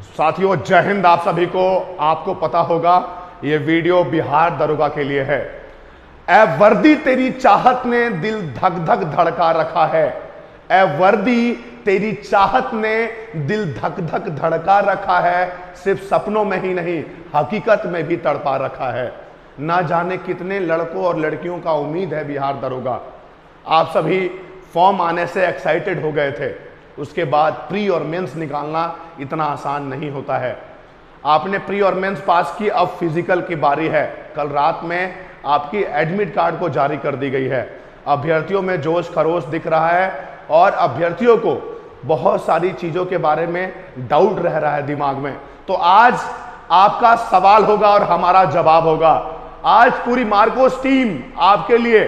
साथियों जय हिंद आप सभी को। आपको पता होगा ये वीडियो बिहार दरोगा के लिए है। ए वर्दी तेरी चाहत ने दिल धक धक धड़का रखा है। ए वर्दी तेरी चाहत ने दिल धक धक धड़का रखा है। सिर्फ सपनों में ही नहीं हकीकत में भी तड़पा रखा है। ना जाने कितने लड़कों और लड़कियों का उम्मीद है बिहार दरोगा। आप सभी फॉर्म आने से एक्साइटेड हो गए थे। उसके बाद प्री और मेंस निकालना इतना आसान नहीं होता है। आपने प्री और मेंस पास की, अब फिजिकल की बारी है। कल रात में आपकी एडमिट कार्ड को जारी कर दी गई है। अभ्यर्थियों में जोश खरोश दिख रहा है और अभ्यर्थियों को बहुत सारी चीजों के बारे में डाउट रह रहा है दिमाग में। तो आज आपका सवाल होगा और हमारा जवाब होगा। आज पूरी मार्कोस टीम आपके लिए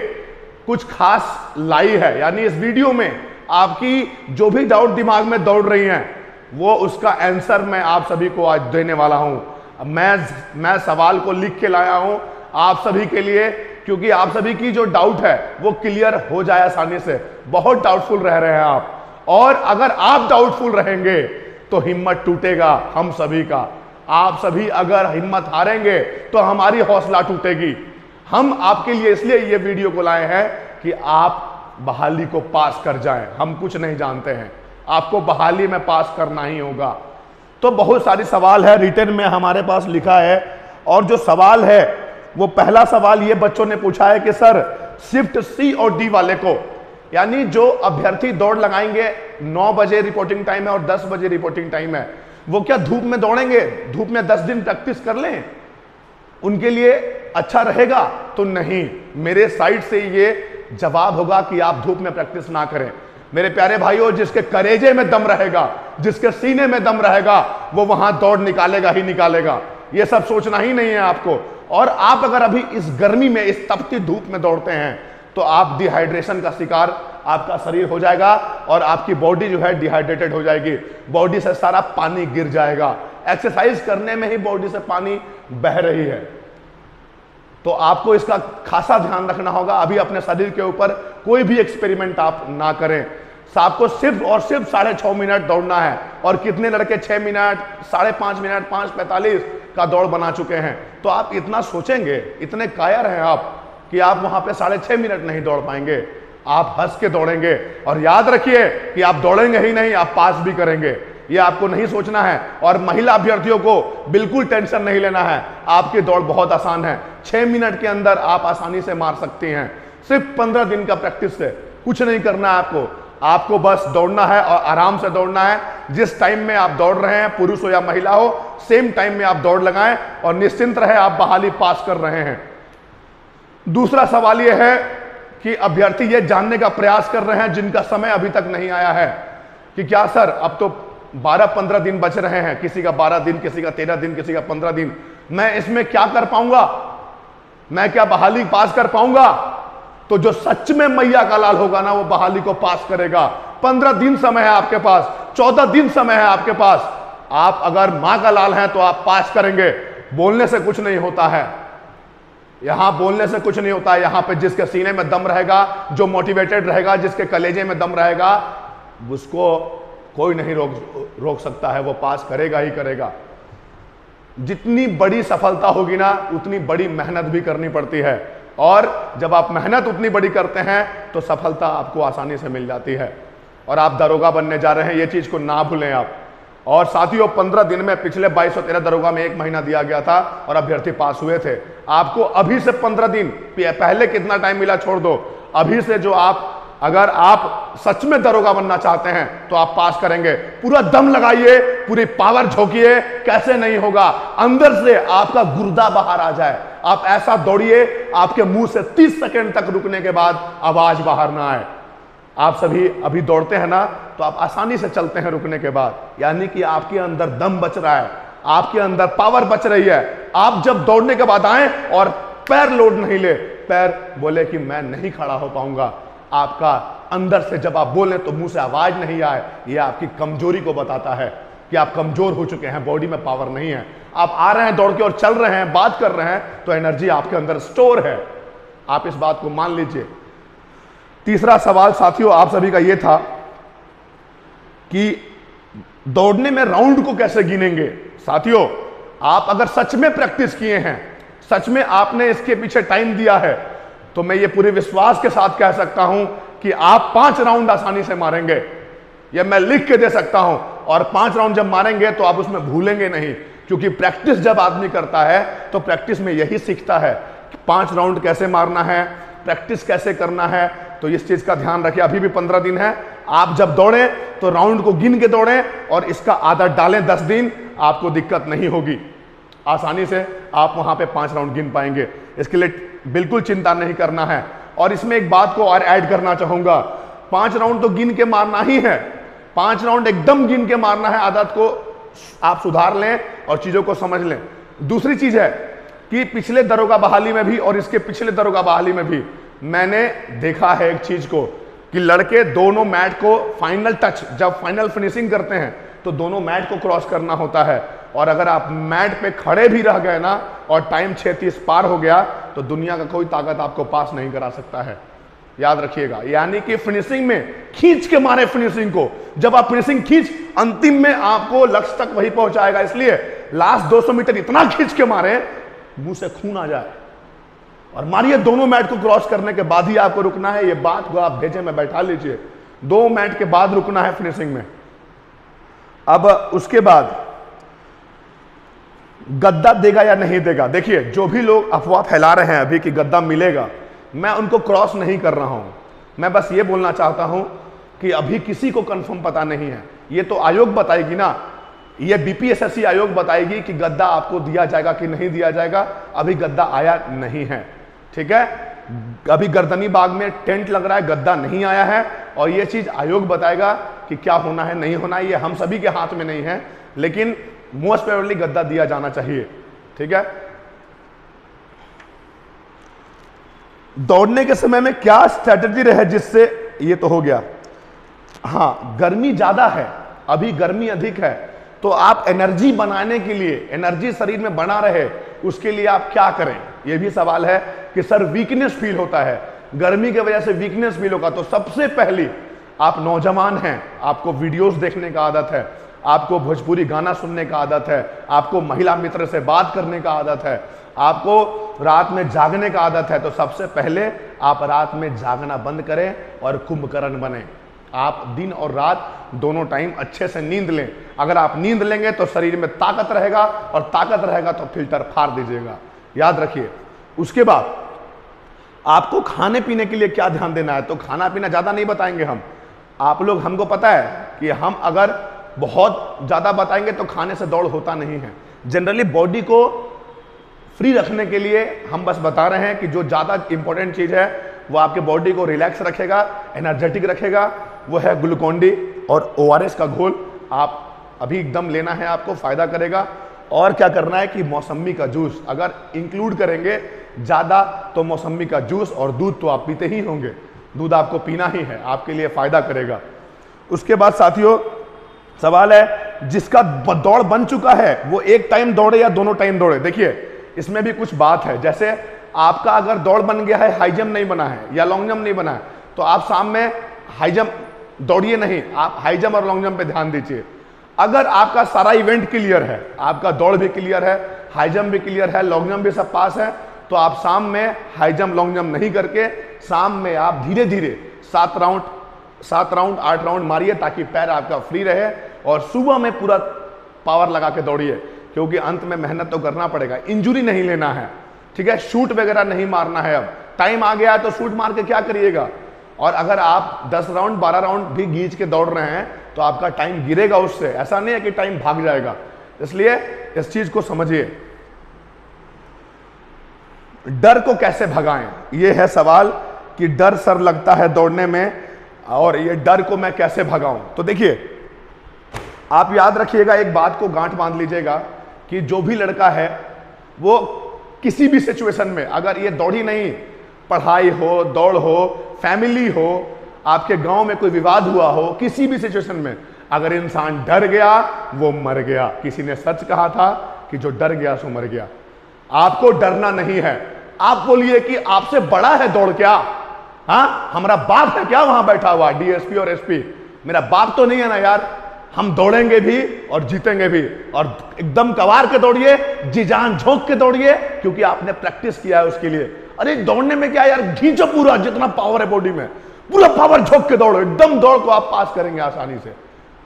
कुछ खास लाई है, यानी इस वीडियो में आपकी जो भी डाउट दिमाग में दौड़ रही हैं वो उसका आंसर मैं आप सभी को आज देने वाला हूं। मैं सवाल को लिख के लाया हूं आप सभी के लिए, क्योंकि आप सभी की जो डाउट है वो क्लियर हो जाए आसानी से। बहुत डाउटफुल रह रहे हैं आप, और अगर आप डाउटफुल रहेंगे तो हिम्मत टूटेगा हम सभी का। आप सभी अगर हिम्मत हारेंगे तो हमारी हौसला टूटेगी। हम आपके लिए इसलिए ये वीडियो को लाए हैं कि आप बहाली को पास कर जाएं। हम कुछ नहीं जानते हैं, आपको बहाली में पास करना ही होगा। तो बहुत सारी सवाल है, रिटर्न में हमारे पास लिखा है। और जो सवाल है वो पहला सवाल ये बच्चों ने पूछा है कि सर शिफ्ट सी और डी वाले को, यानी जो अभ्यर्थी दौड़ लगाएंगे 9 बजे रिपोर्टिंग टाइम है और 10 बजे रिपोर्टिंग टाइम है, वो क्या धूप में दौड़ेंगे? धूप में 10 दिन प्रैक्टिस कर लें, उनके लिए अच्छा रहेगा? तो नहीं, मेरे साइड से ये जवाब होगा कि आप धूप में प्रैक्टिस ना करें। मेरे प्यारे भाइयों, जिसके करेजे में दम रहेगा, जिसके सीने में दम रहेगा, वो वहां दौड़ निकालेगा ही निकालेगा। ये सब सोचना ही नहीं है आपको। और आप अगर अभी इस गर्मी में, इस तपती धूप में दौड़ते हैं तो आप डिहाइड्रेशन का शिकार आपका शरीर हो जाएगा और आपकी बॉडी जो है डिहाइड्रेटेड हो जाएगी। बॉडी से सारा पानी गिर जाएगा। एक्सरसाइज करने में ही बॉडी से पानी बह रही है, तो आपको इसका खासा ध्यान रखना होगा। अभी अपने शरीर के ऊपर कोई भी एक्सपेरिमेंट आप ना करें। आपको सिर्फ और सिर्फ 6.5 मिनट दौड़ना है। और कितने लड़के 6 मिनट, 5.5 मिनट, 5:45 का दौड़ बना चुके हैं। तो आप इतना सोचेंगे, इतने कायर हैं आप कि आप वहां पे 6.5 मिनट नहीं दौड़ पाएंगे। आप हंस के दौड़ेंगे। और याद रखिए कि आप दौड़ेंगे ही नहीं, आप पास भी करेंगे। ये आपको नहीं सोचना है। और महिला अभ्यर्थियों को बिल्कुल टेंशन नहीं लेना है, आपकी दौड़ बहुत आसान है। 6 मिनट के अंदर आप आसानी से मार सकती हैं। सिर्फ 15 दिन का प्रैक्टिस से कुछ नहीं करना है आपको बस दौड़ना है और आराम से दौड़ना है। जिस टाइम में आप दौड़ रहे हैं, पुरुष हो या महिला हो, सेम टाइम में आप दौड़ लगाएं और निश्चिंत रहे, आप बहाली पास कर रहे हैं। दूसरा सवाल यह है कि अभ्यर्थी यह जानने का प्रयास कर रहे हैं जिनका समय अभी तक नहीं आया है कि क्या सर अब तो 12-15 दिन बच रहे हैं, किसी का 12 दिन, किसी का 13 दिन, किसी का 15 दिन, मैं इसमें क्या कर पाऊंगा? मैं क्या बहाली पास कर पाऊंगा? तो जो सच में मैया का लाल होगा ना, वो बहाली को पास करेगा। 15 दिन समय है आपके पास, 14 दिन समय है आपके पास। आप अगर मां का लाल हैं तो आप पास करेंगे। बोलने से कुछ नहीं होता है, यहां बोलने से कुछ नहीं होता है। यहां पे जिसके सीने में दम रहेगा, जो मोटिवेटेड रहेगा, जिसके कलेजे में दम रहेगा, उसको कोई नहीं रोक सकता है, वो पास करेगा ही करेगा। जितनी बड़ी सफलता होगी ना, उतनी बड़ी मेहनत भी करनी पड़ती है। और जब आप मेहनत उतनी बड़ी करते हैं तो सफलता आपको आसानी से मिल जाती है। और आप दरोगा बनने जा रहे हैं, ये चीज को ना भूलें आप। और साथियों, 15 दिन में पिछले 2213 दरोगा में 1 महीना दिया गया था और अभ्यर्थी पास हुए थे। आपको अभी से 15 दिन पहले कितना टाइम मिला छोड़ दो, अभी से जो अगर आप सच में दरोगा बनना चाहते हैं तो आप पास करेंगे। पूरा दम लगाइए, पूरी पावर झोंकिए। कैसे नहीं होगा? अंदर से आपका गुर्दा बाहर आ जाए। आप ऐसा दौड़िए, आपके मुंह से 30 सेकंड तक रुकने के बाद आवाज बाहर ना आए। आप सभी अभी दौड़ते हैं ना, तो आप आसानी से चलते हैं रुकने के बाद, यानी कि आपके अंदर दम बच रहा है, आपके अंदर पावर बच रही है। आप जब दौड़ने के बाद आए और पैर लोड नहीं ले, पैर बोले कि मैं नहीं खड़ा हो पाऊंगा, आपका अंदर से जब आप बोले तो मुंह से आवाज नहीं आए, यह आपकी कमजोरी को बताता है कि आप कमजोर हो चुके हैं, बॉडी में पावर नहीं है। आप आ रहे हैं दौड़ के और चल रहे हैं, बात कर रहे हैं, तो एनर्जी आपके अंदर स्टोर है। आप इस बात को मान लीजिए। तीसरा सवाल साथियों आप सभी का यह था कि दौड़ने में राउंड को कैसे गिनेंगे? साथियों, आप अगर सच में प्रैक्टिस किए हैं, सच में आपने इसके पीछे टाइम दिया है, तो मैं ये पूरे विश्वास के साथ कह सकता हूं कि आप 5 राउंड आसानी से मारेंगे। यह मैं लिख के दे सकता हूं। और 5 राउंड जब मारेंगे तो आप उसमें भूलेंगे नहीं, क्योंकि प्रैक्टिस जब आदमी करता है तो प्रैक्टिस में यही सीखता है कि 5 राउंड कैसे मारना है, प्रैक्टिस कैसे करना है। तो इस चीज का ध्यान रखिए। अभी भी 15 दिन है। आप जब दौड़ें तो राउंड को गिन के दौड़ें और इसका आदत डालें 10 दिन, आपको दिक्कत नहीं होगी। आसानी से आप वहां पे 5 राउंड गिन पाएंगे। इसके लिए बिल्कुल चिंता नहीं करना है। और इसमें एक बात को और ऐड करना चाहूंगा, 5 राउंड तो गिन के मारना ही है। 5 राउंड एकदम गिन के मारना है। आदत को आप सुधार लें और चीजों को समझ लें। दूसरी चीज है कि पिछले दरोगा बहाली में भी और इसके पिछले दरोगा बहाली में भी मैंने देखा है एक चीज को कि लड़के दोनों मैट को फाइनल टच, जब फाइनल फिनिशिंग करते हैं तो दोनों मैट को क्रॉस करना होता है। और अगर आप मैट पे खड़े भी रह गए ना और टाइम 6:30 पार हो गया तो दुनिया का कोई ताकत आपको पास नहीं करा सकता है। याद रखिएगा। यानी कि फिनिशिंग में खींच के मारे फिनिशिंग को। जब आप फिनिशिंग खींच, अंतिम में आपको लक्ष्य तक वही पहुंचाएगा। इसलिए लास्ट 200 मीटर इतना खींच के मारे मुंह से खून आ जाए और मारिए। दोनों मैट को क्रॉस करने के बाद ही आपको रुकना है। ये बात को आप भेजे में बैठा लीजिए। 2 मैट के बाद रुकना है फिनिशिंग में। अब उसके बाद गद्दा देगा या नहीं देगा, देखिए जो भी लोग अफवाह फैला रहे हैं अभी कि गद्दा मिलेगा, मैं उनको क्रॉस नहीं कर रहा हूं। मैं बस ये बोलना चाहता हूं कि अभी किसी को कंफर्म पता नहीं है। ये तो आयोग बताएगी ना, ये बीपीएसएससी आयोग बताएगी कि गद्दा आपको दिया जाएगा कि नहीं दिया जाएगा। अभी गद्दा आया नहीं है, ठीक है। अभी गर्दनी बाग में टेंट लग रहा है, गद्दा नहीं आया है। और ये चीज आयोग बताएगा कि क्या होना है नहीं होना है। ये हम सभी के हाथ में नहीं है, लेकिन मोस्ट प्रोबेबली गद्दा दिया जाना चाहिए, ठीक है। दौड़ने के समय में क्या स्ट्रेटजी रहे जिससे ये तो हो गया। हाँ, गर्मी ज्यादा है, अभी गर्मी अधिक है, तो आप एनर्जी बनाने के लिए, एनर्जी शरीर में बना रहे, उसके लिए आप क्या करें। यह भी सवाल है कि सर वीकनेस फील होता है, गर्मी की वजह से वीकनेस फील होगा। तो सबसे पहली, आप नौजवान हैं, आपको वीडियोस देखने का आदत है, आपको भोजपुरी गाना सुनने का आदत है, आपको महिला मित्र से बात करने का आदत है, आपको रात में जागने का आदत है, तो सबसे पहले आप रात में जागना बंद करें और कुंभकर्ण बने। आप दिन और रात दोनों टाइम अच्छे से नींद लें। अगर आप नींद लेंगे तो शरीर में ताकत रहेगा, और ताकत रहेगा तो फिल्टर फाड़ दीजिएगा। याद रखिए। उसके बाद आपको खाने पीने के लिए क्या ध्यान देना है, तो खाना पीना ज्यादा नहीं बताएंगे हम। आप लोग, हमको पता है कि हम अगर बहुत ज्यादा बताएंगे तो खाने से दौड़ होता नहीं है। जनरली बॉडी को फ्री रखने के लिए हम बस बता रहे हैं कि जो ज्यादा इंपॉर्टेंट चीज है वो आपके बॉडी को रिलैक्स रखेगा, एनर्जेटिक रखेगा, वो है ग्लूकोन डी और ओआरएस का घोल। आप अभी एकदम लेना है, आपको फायदा करेगा। और क्या करना है कि मौसमी का जूस अगर इंक्लूड करेंगे ज्यादा, तो मौसमी का जूस और दूध तो आप पीते ही होंगे, दूध आपको पीना ही है, आपके लिए फायदा करेगा। उसके बाद साथियों सवाल है, जिसका दौड़ बन चुका है वो एक टाइम दौड़े या दोनों टाइम दौड़े। देखिए इसमें भी कुछ बात है। जैसे आपका अगर दौड़ बन गया है, हाई जंप नहीं बना है या लॉन्ग जंप नहीं बना है, तो आप शाम में हाई जंप दौड़िए नहीं, आप हाई जंप और लॉन्ग जंप पे ध्यान दीजिए। अगर आपका सारा इवेंट क्लियर है, आपका दौड़ भी क्लियर है, हाई जंप भी क्लियर है, लॉन्ग जंप भी सब पास है, तो आप शाम में हाई जंप लॉन्ग जंप नहीं करके शाम में आप धीरे धीरे 7 राउंड 8 राउंड मारिए, ताकि पैर आपका फ्री रहे। और सुबह में पूरा पावर लगा के दौड़िए, क्योंकि अंत में मेहनत तो करना पड़ेगा, इंजुरी नहीं लेना है, ठीक है। शूट वगैरह नहीं मारना है। अब टाइम आ गया है तो शूट मार के क्या करिएगा। और अगर आप 10 राउंड 12 राउंड भी खींच के दौड़ रहे हैं तो आपका टाइम गिरेगा उससे, ऐसा नहीं है कि टाइम भाग जाएगा। इसलिए इस चीज को समझिए। डर को कैसे भगाएं, यह है सवाल कि डर सर लगता है दौड़ने में, और ये डर को मैं कैसे भगाऊं। तो देखिए, आप याद रखिएगा, एक बात को गांठ बांध लीजिएगा कि जो भी लड़का है वो किसी भी सिचुएशन में, अगर ये दौड़ी नहीं, पढ़ाई हो, दौड़ हो, फैमिली हो, आपके गांव में कोई विवाद हुआ हो, किसी भी सिचुएशन में अगर इंसान डर गया वो मर गया। किसी ने सच कहा था कि जो डर गया सो मर गया। आपको डरना नहीं है। आप बोलिए कि आपसे बड़ा है दौड़ क्या, हाँ हमारा बाप है क्या वहां बैठा हुआ, डीएसपी और एसपी, मेरा बाप तो नहीं है ना यार। हम दौड़ेंगे भी और जीतेंगे भी। और एकदम कवार के दौड़िए, जी जान झोंक के दौड़िए, क्योंकि आपने प्रैक्टिस किया है उसके लिए। अरे दौड़ने में क्या यार, खींचो पूरा, जितना पावर है बॉडी में पूरा पावर झोंक के दौड़ो, एकदम दौड़ को आप पास करेंगे आसानी से।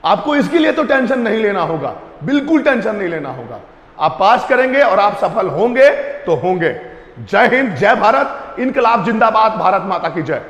आपको इसके लिए तो टेंशन नहीं लेना होगा, बिल्कुल टेंशन नहीं लेना होगा। आप पास करेंगे और आप सफल होंगे तो होंगे। जय हिंद, जय भारत, इनकलाब जिंदाबाद, भारत माता की जय।